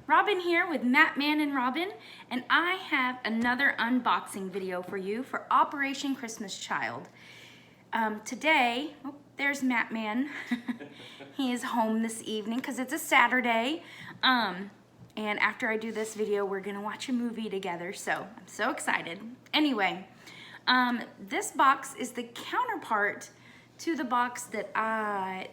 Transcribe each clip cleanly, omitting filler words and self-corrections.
Robin here with Man and Robin, and I have another unboxing video for you for Operation Christmas Child. Today, there's Man. He is home this evening because it's a Saturday. And after I do this video, we're gonna watch a movie together, so I'm so excited. Anyway, this box is the counterpart to the box that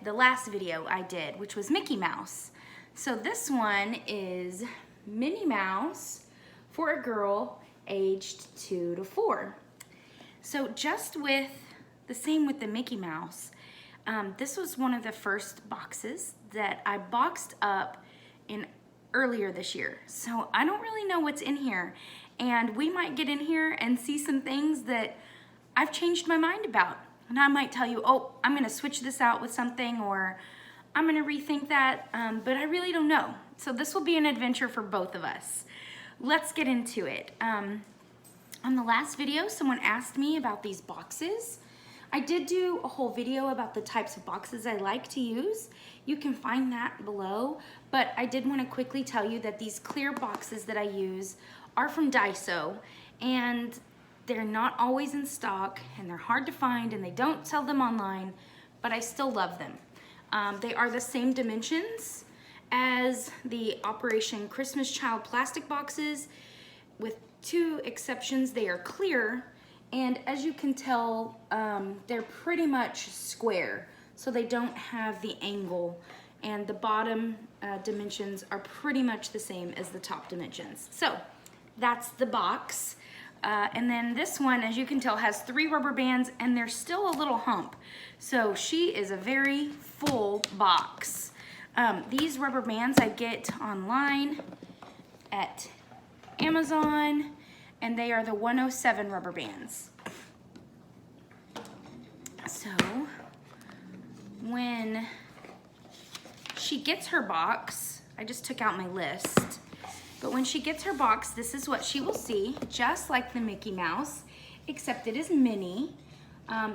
the last video I did, which was Mickey Mouse. So this one is Minnie Mouse for a girl aged 2 to 4. So just with the same with the Mickey Mouse, this was one of the first boxes that I boxed up in earlier this year. So I don't really know what's in here, and we might get in here and see some things that I've changed my mind about. And I might tell you, oh, I'm gonna switch this out with something, or I'm gonna rethink that, but I really don't know. So this will be an adventure for both of us. Let's get into it. On the last video, someone asked me about these boxes. I did do a whole video about the types of boxes I like to use. You can find that below, but I did wanna quickly tell you that these clear boxes that I use are from Daiso, and they're not always in stock, and they're hard to find, and they don't sell them online, but I still love them. They are the same dimensions as the Operation Christmas Child plastic boxes, with 2 exceptions. They are clear, and as you can tell, they're pretty much square, so they don't have the angle, and the bottom dimensions are pretty much the same as the top dimensions. So that's the box. And then this one, as you can tell, has 3 rubber bands, and there's still a little hump. So she is a very full box. These rubber bands I get online at Amazon, and they are the 107 rubber bands. So when she gets her box, I just took out my list. But when she gets her box, this is what she will see, just like the Mickey Mouse, except it is Minnie.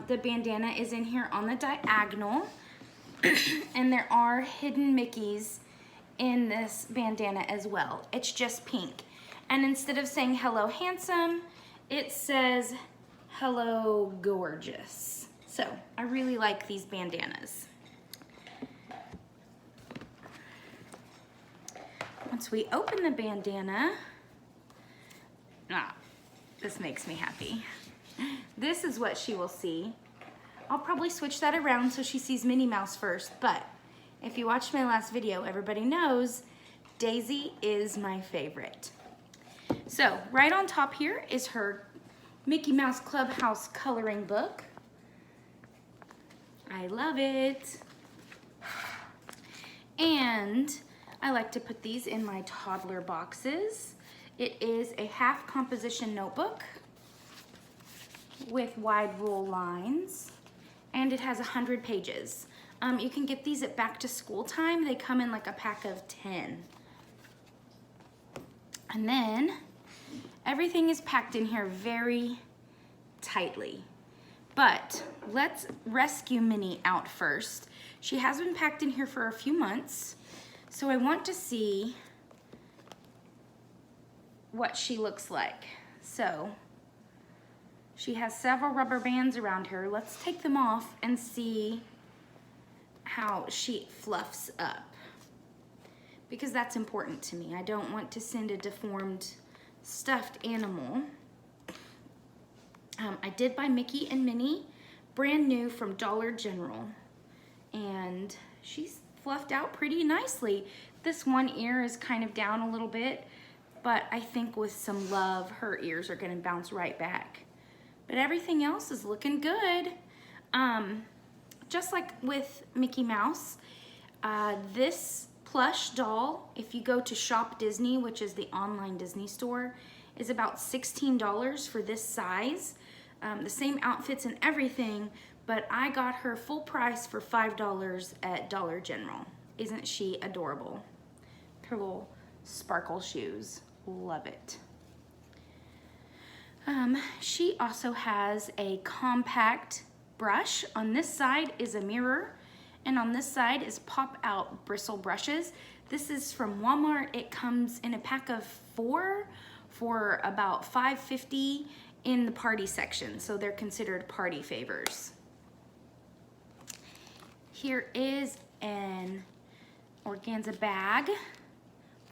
The bandana is in here on the diagonal, and there are hidden Mickeys in this bandana as well. It's just pink. And instead of saying hello handsome, it says hello gorgeous. So I really like these bandanas. Once we open the bandana, this makes me happy. This is what she will see. I'll probably switch that around so she sees Minnie Mouse first, but if you watched my last video, everybody knows Daisy is my favorite. So right on top here is her Mickey Mouse Clubhouse coloring book. I love it. And I like to put these in my toddler boxes. It is a half composition notebook with wide rule lines, and it has 100 pages. You can get these at back to school time. They come in like a pack of 10. And then everything is packed in here very tightly. But let's rescue Minnie out first. She has been packed in here for a few months. So I want to see what she looks like. So she has several rubber bands around her. Let's take them off and see how she fluffs up, because that's important to me. I don't want to send a deformed stuffed animal. I did buy Mickey and Minnie brand new from Dollar General, and she's fluffed out pretty nicely. This one ear is kind of down a little bit, but I think with some love, her ears are gonna bounce right back. But everything else is looking good. Just like with Mickey Mouse, this plush doll, if you go to Shop Disney, which is the online Disney store, is about $16 for this size. The same outfits and everything, but I got her full price for $5 at Dollar General. Isn't she adorable? Her little sparkle shoes, love it. She also has a compact brush. On this side is a mirror, And on this side is pop out bristle brushes. This is from Walmart. It comes in a pack of 4 for about $5.50 in the party section. So they're considered party favors. Here is an organza bag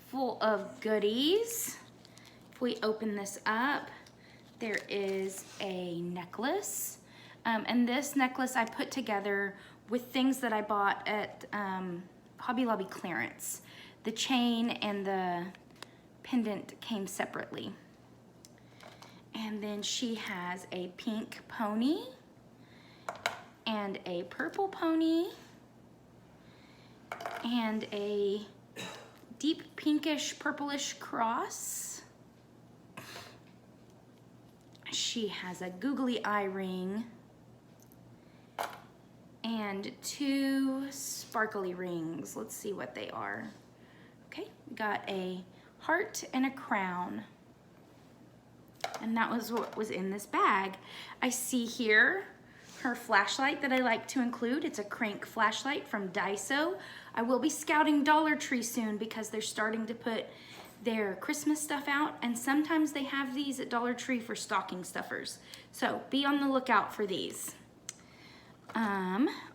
full of goodies. If we open this up, there is a necklace. And this necklace I put together with things that I bought at Hobby Lobby clearance. The chain and the pendant came separately. And then she has a pink pony and a purple pony and a deep pinkish purplish cross. She has a googly eye ring and 2 sparkly rings. Let's see what they are. Okay, we got a heart and a crown. And that was what was in this bag. I see here her flashlight that I like to include. It's a crank flashlight from Daiso. I will be scouting Dollar Tree soon because they're starting to put their Christmas stuff out, and sometimes they have these at Dollar Tree for stocking stuffers. So be on the lookout for these.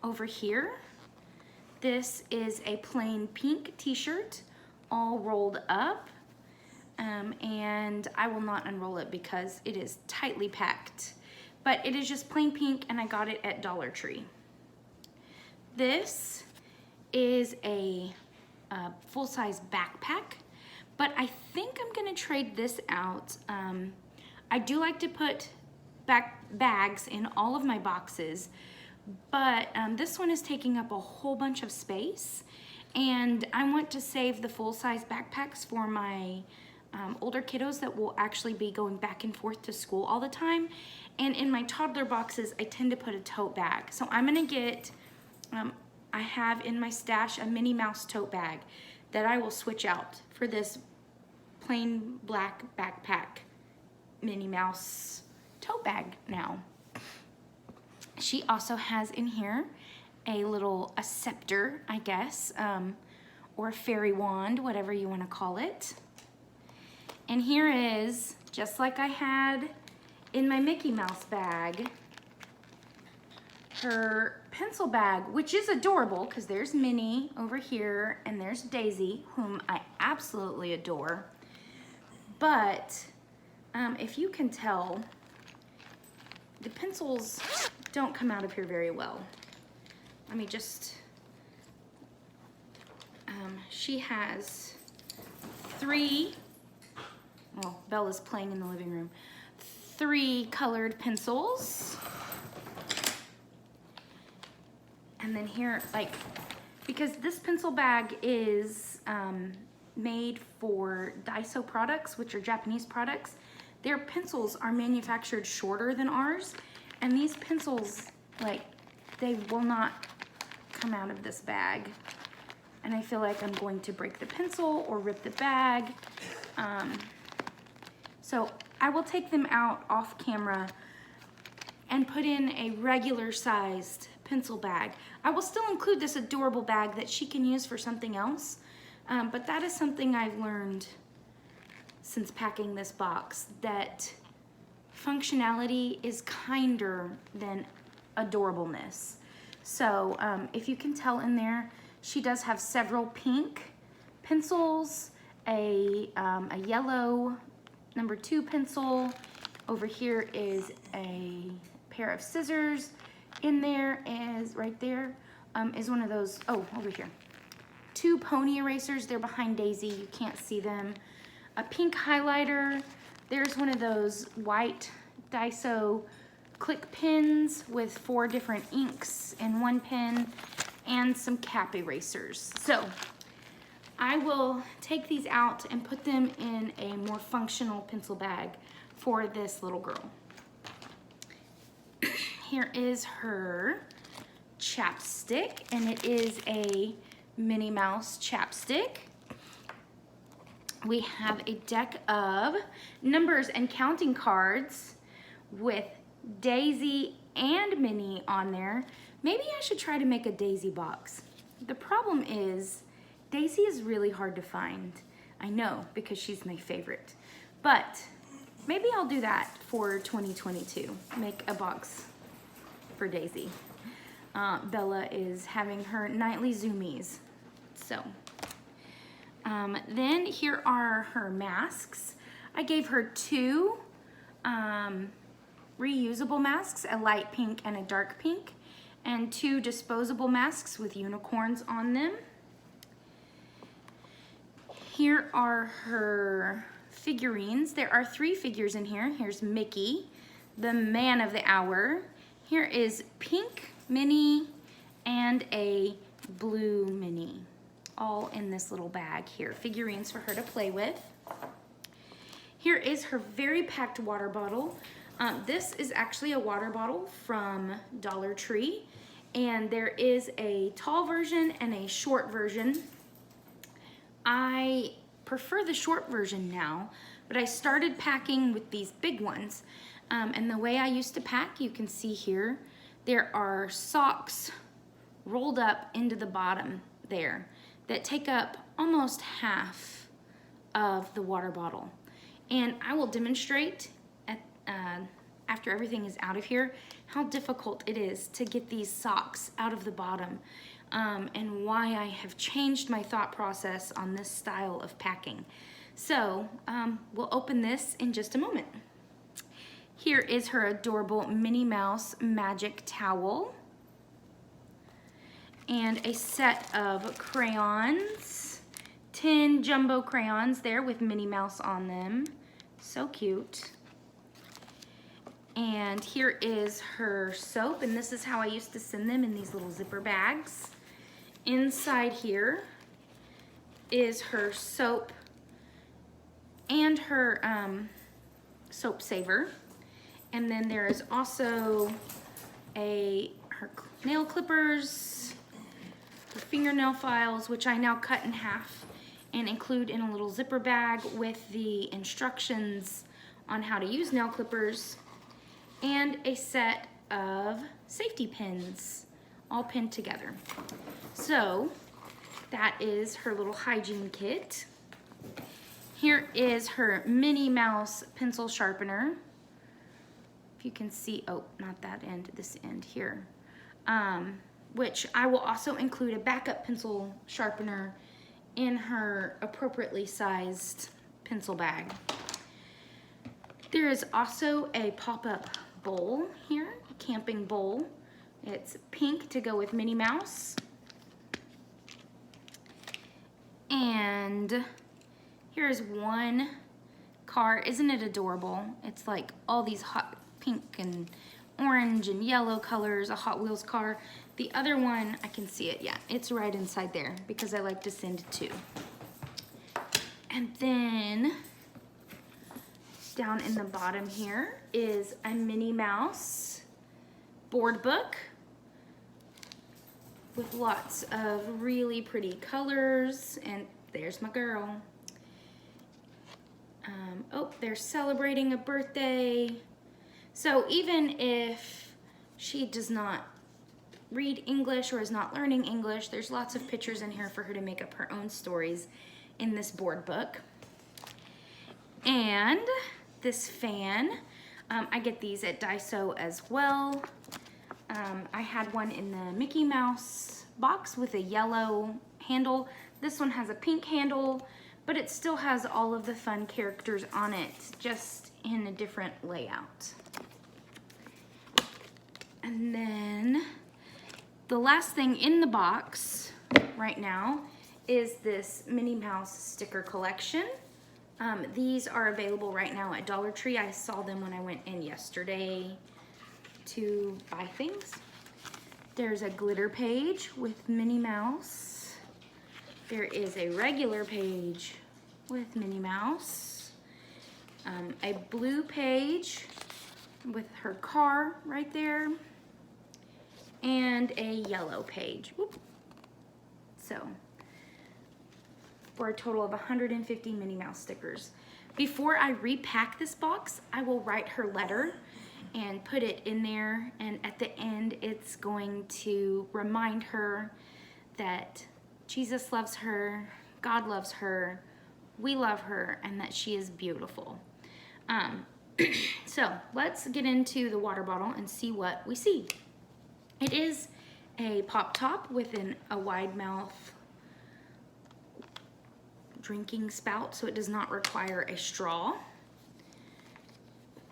Over here, this is a plain pink t-shirt all rolled up. And I will not unroll it because it is tightly packed. But it is just plain pink and I got it at Dollar Tree. This is a full-size backpack, but I think I'm gonna trade this out. I do like to put bags in all of my boxes, but this one is taking up a whole bunch of space, and I want to save the full-size backpacks for my older kiddos that will actually be going back and forth to school all the time. And in my toddler boxes, I tend to put a tote bag. So I'm gonna get, I have in my stash a Minnie Mouse tote bag that I will switch out for this plain black backpack Minnie Mouse tote bag now. She also has in here a scepter, I guess, or a fairy wand, whatever you wanna call it. And here is, just like I had in my Mickey Mouse bag, her pencil bag, which is adorable because there's Minnie over here and there's Daisy, whom I absolutely adore. But if you can tell, the pencils don't come out of here very well. Let me just, she has 3, well, Bella's playing in the living room, 3 colored pencils. And then here, because this pencil bag is made for Daiso products, which are Japanese products, their pencils are manufactured shorter than ours. And these pencils, they will not come out of this bag. And I feel like I'm going to break the pencil or rip the bag. So I will take them out off camera and put in a regular sized pencil bag. I will still include this adorable bag that she can use for something else, but that is something I've learned since packing this box, that functionality is kinder than adorableness. So if you can tell in there, she does have several pink pencils, a yellow number 2 pencil. Over here is a pair of scissors. In there is, right there, is one of those, oh, over here. 2 pony erasers, they're behind Daisy, you can't see them. A pink highlighter, there's one of those white Daiso click pens with 4 different inks in one pen, and some cap erasers. So I will take these out and put them in a more functional pencil bag for this little girl. Here is her chapstick, and it is a Minnie Mouse chapstick. We have a deck of numbers and counting cards with Daisy and Minnie on there. maybe I should try to make a Daisy box. The problem is Daisy is really hard to find. I know, because she's my favorite. But maybe I'll do that for 2022, make a box for Daisy. Bella is having her nightly zoomies. So, then here are her masks. I gave her two reusable masks, a light pink and a dark pink, and two disposable masks with unicorns on them. Here are her figurines. There are 3 figures in here. Here's Mickey, the man of the hour. Here is pink Minnie and a blue Minnie, all in this little bag here. Figurines for her to play with. Here is her very packed water bottle. This is actually a water bottle from Dollar Tree, and there is a tall version and a short version. I prefer the short version now, but I started packing with these big ones. And the way I used to pack, you can see here, there are socks rolled up into the bottom there that take up almost half of the water bottle. And I will demonstrate after everything is out of here how difficult it is to get these socks out of the bottom, and why I have changed my thought process on this style of packing. So we'll open this in just a moment. Here is her adorable Minnie Mouse magic towel and a set of crayons, 10 jumbo crayons there with Minnie Mouse on them. So cute. And here is her soap, and this is how I used to send them, in these little zipper bags. Inside here is her soap and her soap saver. And then there is also her nail clippers, her fingernail files, which I now cut in half and include in a little zipper bag with the instructions on how to use nail clippers, and a set of safety pins all pinned together. So that is her little hygiene kit. Here is her Minnie Mouse pencil sharpener. If you can see, oh, not that end, this end here. Which I will also include a backup pencil sharpener in her appropriately sized pencil bag. There is also a pop-up bowl here, a camping bowl. It's pink to go with Minnie Mouse. And here's one car. Isn't it adorable? It's like all these hot pink and orange and yellow colors, a Hot Wheels car. The other one, I can see it, yeah, it's right inside there because I like to send 2. And then down in the bottom here is a Minnie Mouse board book with lots of really pretty colors, and there's my girl. Oh, they're celebrating a birthday. So even if she does not read English or is not learning English, there's lots of pictures in here for her to make up her own stories in this board book. And this fan, I get these at Daiso as well. I had one in the Mickey Mouse box with a yellow handle. This one has a pink handle, but it still has all of the fun characters on it, just in a different layout. And then the last thing in the box right now is this Minnie Mouse sticker collection. These are available right now at Dollar Tree. I saw them when I went in yesterday to buy things. There's a glitter page with Minnie Mouse. There is a regular page with Minnie Mouse. A blue page with her car right there. And a yellow page. Whoop. So, for a total of 150 Minnie Mouse stickers. Before I repack this box, I will write her letter and put it in there, and at the end it's going to remind her that Jesus loves her, God loves her, we love her, and that she is beautiful. So let's get into the water bottle and see what we see. It is a pop top with a wide mouth drinking spout, so it does not require a straw.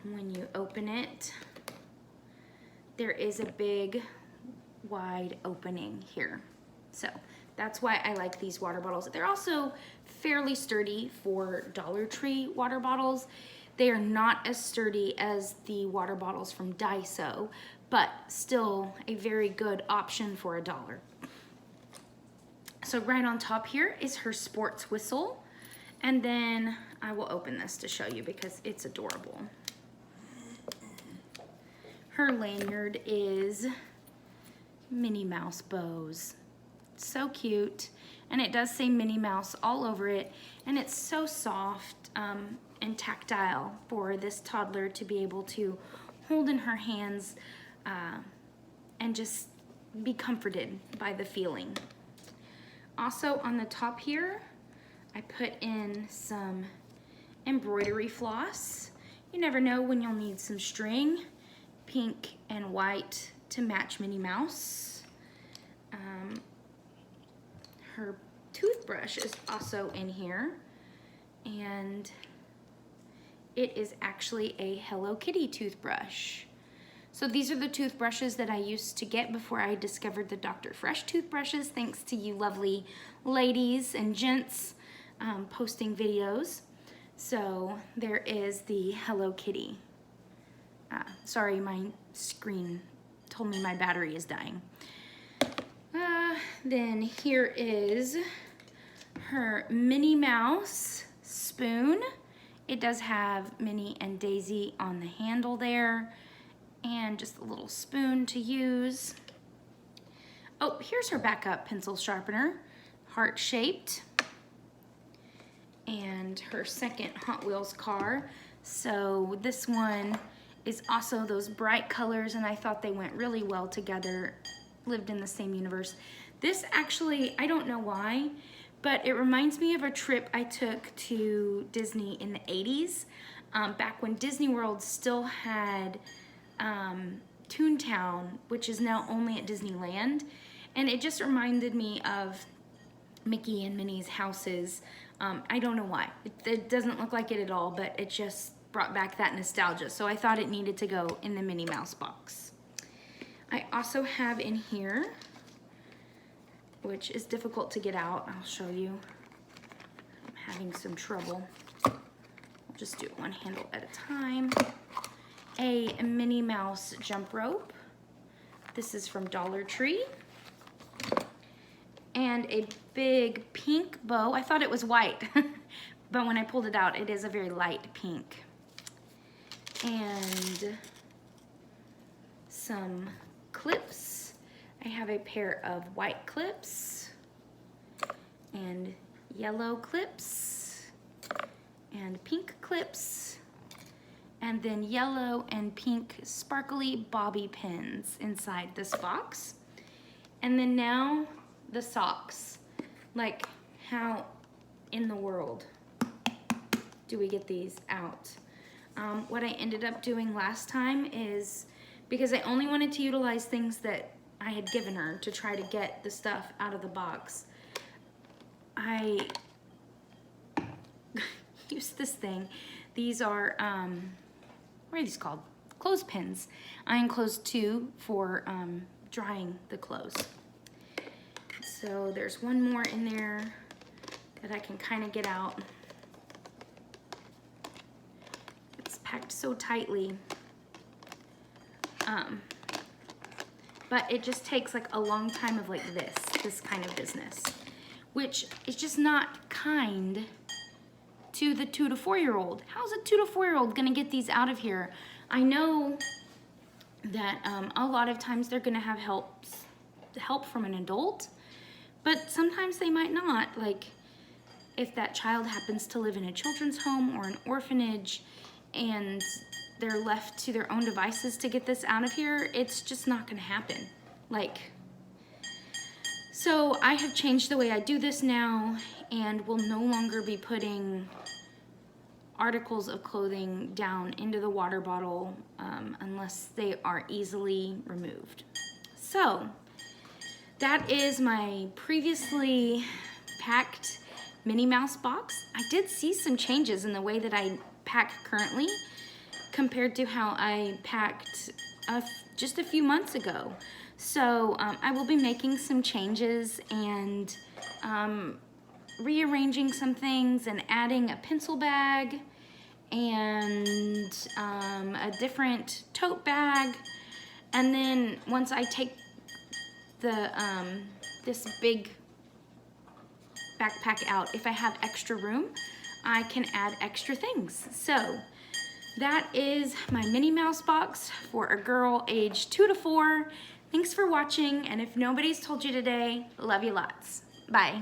When you open it, there is a big wide opening here. So that's why I like these water bottles. They're also fairly sturdy for Dollar Tree water bottles. They are not as sturdy as the water bottles from Daiso, but still a very good option for $1. So right on top here is her sports whistle. And then I will open this to show you because it's adorable. Her lanyard is Minnie Mouse bows. So cute. And it does say Minnie Mouse all over it. And it's so soft and tactile for this toddler to be able to hold in her hands and just be comforted by the feeling. Also on the top here, I put in some embroidery floss. You never know when you'll need some string, pink and white to match Minnie Mouse. Her toothbrush is also in here, and it is actually a Hello Kitty toothbrush. So these are the toothbrushes that I used to get before I discovered the Dr. Fresh toothbrushes, thanks to you lovely ladies and gents posting videos. So there is the Hello Kitty. Sorry, my screen told me my battery is dying. Then here is her Minnie Mouse spoon. It does have Minnie and Daisy on the handle there, and just a little spoon to use. Oh, here's her backup pencil sharpener, heart-shaped, and her second Hot Wheels car. So this one is also those bright colors, and I thought they went really well together, lived in the same universe. This actually, I don't know why, but it reminds me of a trip I took to Disney in the 80s, back when Disney World still had Toontown, which is now only at Disneyland, and it just reminded me of Mickey and Minnie's houses. I don't know why. It doesn't look like it at all, but it just brought back that nostalgia, so I thought it needed to go in the Minnie Mouse box. I also have in here, which is difficult to get out. I'll show you. I'm having some trouble. I'll just do it one handle at a time. A Minnie Mouse jump rope. This is from Dollar Tree. And a big pink bow. I thought it was white, but when I pulled it out, it is a very light pink. And some clips. I have a pair of white clips and yellow clips and pink clips, and then yellow and pink sparkly bobby pins inside this box. And then now the socks. Like, how in the world do we get these out? What I ended up doing last time is, because I only wanted to utilize things that I had given her to try to get the stuff out of the box, I used this thing. These are, what are these called? Clothespins. I enclosed 2 for drying the clothes. So there's one more in there that I can kind of get out. It's packed so tightly. But it just takes like a long time of like this kind of business, which is just not kind to the 2 to 4-year-old. How's a 2 to 4-year-old gonna get these out of here? I know that a lot of times they're gonna have help from an adult, but sometimes they might not. Like, if that child happens to live in a children's home or an orphanage and they're left to their own devices to get this out of here, it's just not gonna happen. Like, so I have changed the way I do this now and will no longer be putting articles of clothing down into the water bottle unless they are easily removed. So that is my previously packed Minnie Mouse box. I did see some changes in the way that I pack currently compared to how I packed just a few months ago. So I will be making some changes and rearranging some things and adding a pencil bag and a different tote bag. And then once I take the this big backpack out, if I have extra room, I can add extra things. So that is my Minnie Mouse box for a girl age 2 to 4. Thanks for watching, and if nobody's told you today, love you lots. Bye.